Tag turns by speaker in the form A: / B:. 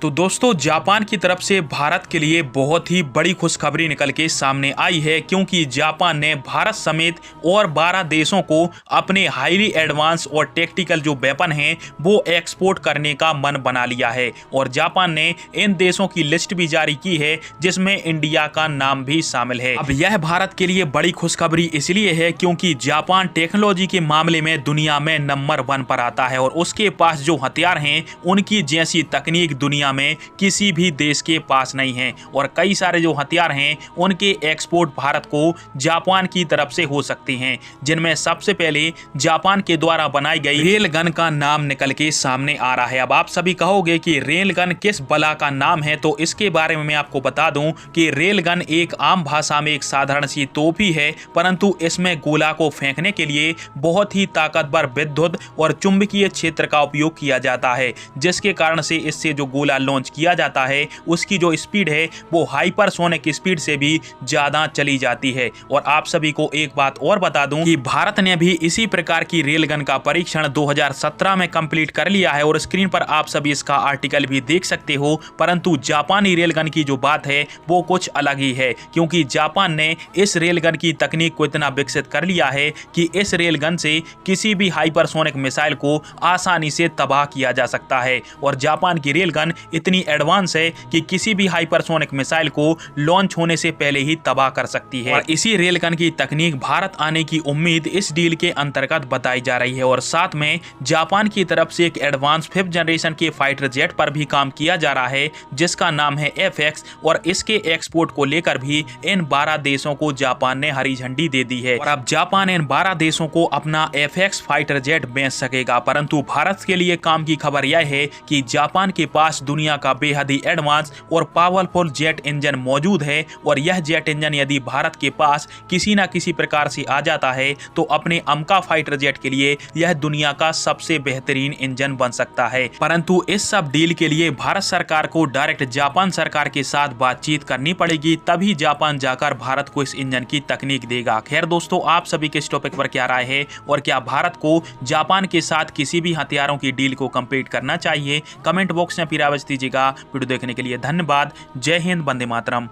A: तो दोस्तों, जापान की तरफ से भारत के लिए बहुत ही बड़ी खुशखबरी निकल के सामने आई है, क्योंकि जापान ने भारत समेत और 12 देशों को अपने हाईली एडवांस और टेक्टिकल जो वेपन हैं वो एक्सपोर्ट करने का मन बना लिया है। और जापान ने इन देशों की लिस्ट भी जारी की है, जिसमें इंडिया का नाम भी शामिल है। अब यह भारत के लिए बड़ी खुशखबरी इसलिए है क्योंकि जापान टेक्नोलॉजी के मामले में दुनिया में नंबर 1 पर आता है और उसके पास जो हथियार हैं उनकी जैसी तकनीक दुनिया में किसी भी देश के पास नहीं है। और कई सारे जो हथियार हैं उनके एक्सपोर्ट भारत को जापान की तरफ से हो सकते हैं, जिनमें सबसे पहले जापान के द्वारा बनाई गई रेल गन का नाम निकल के सामने आ रहा है। अब आप सभी कहोगे कि रेल गन किस बला का नाम है, तो इसके बारे में मैं आपको बता दूं कि रेल गन एक आम भाषा में एक साधारण सी तोप ही है, परंतु इसमें गोला को फेंकने के लिए बहुत ही ताकतवर विद्युत और चुंबकीय क्षेत्र का उपयोग किया जाता है, जिसके कारण से इससे जो गोला लॉन्च किया जाता है उसकी जो स्पीड है वो हाइपरसोनिक स्पीड से भी ज्यादा चली जाती है। और आप सभी को एक बात और बता दूं कि भारत ने भी इसी प्रकार की रेलगन का परीक्षण 2017 में कंप्लीट कर लिया है और स्क्रीन पर आप सभी इसका आर्टिकल भी देख सकते हो। परंतु जापानी रेलगन की जो बात है वो कुछ अलग ही है, क्योंकि जापान ने इस रेलगन की तकनीक को इतना विकसित कर लिया है कि इस रेलगन से किसी भी हाइपरसोनिक मिसाइल को आसानी से तबाह किया जा सकता है। और जापान की रेलगन इतनी एडवांस है कि किसी भी हाइपरसोनिक मिसाइल को लॉन्च होने से पहले ही तबाह कर सकती है। और इसी रेलगन की तकनीक भारत आने की उम्मीद इस डील के अंतर्गत बताई जा रही है। और साथ में जापान की तरफ से एक एडवांस 5th जनरेशन के फाइटर जेट पर भी काम किया जा रहा है, जिसका नाम है FX। और इसके एक्सपोर्ट को लेकर भी इन 12 देशों को जापान ने हरी झंडी दे दी है। और अब जापान इन 12 देशों को अपना FX फाइटर जेट बेच सकेगा। परंतु भारत के लिए काम की खबर यह है कि जापान के पास दुनिया का बेहद ही एडवांस और पावरफुल जेट इंजन मौजूद है। और यह जेट इंजन यदि भारत के पास किसी न किसी प्रकार से आ जाता है तो अपने अमका फाइटर जेट के लिए यह दुनिया का सबसे बेहतरीन इंजन बन सकता है। परंतु इस सब डील के लिए भारत सरकार को डायरेक्ट जापान सरकार के साथ बातचीत करनी पड़ेगी, तभी जापान जाकर भारत को इस इंजन की तकनीक देगा। खैर दोस्तों, आप सभी के इस टॉपिक पर क्या राय है और क्या भारत को जापान के साथ किसी भी हथियारों की डील को कंप्लीट करना चाहिए? कमेंट बॉक्स में फिर आवाज दीजिएगा। वीडियो देखने के लिए धन्यवाद। जय हिंद, वंदे मातरम।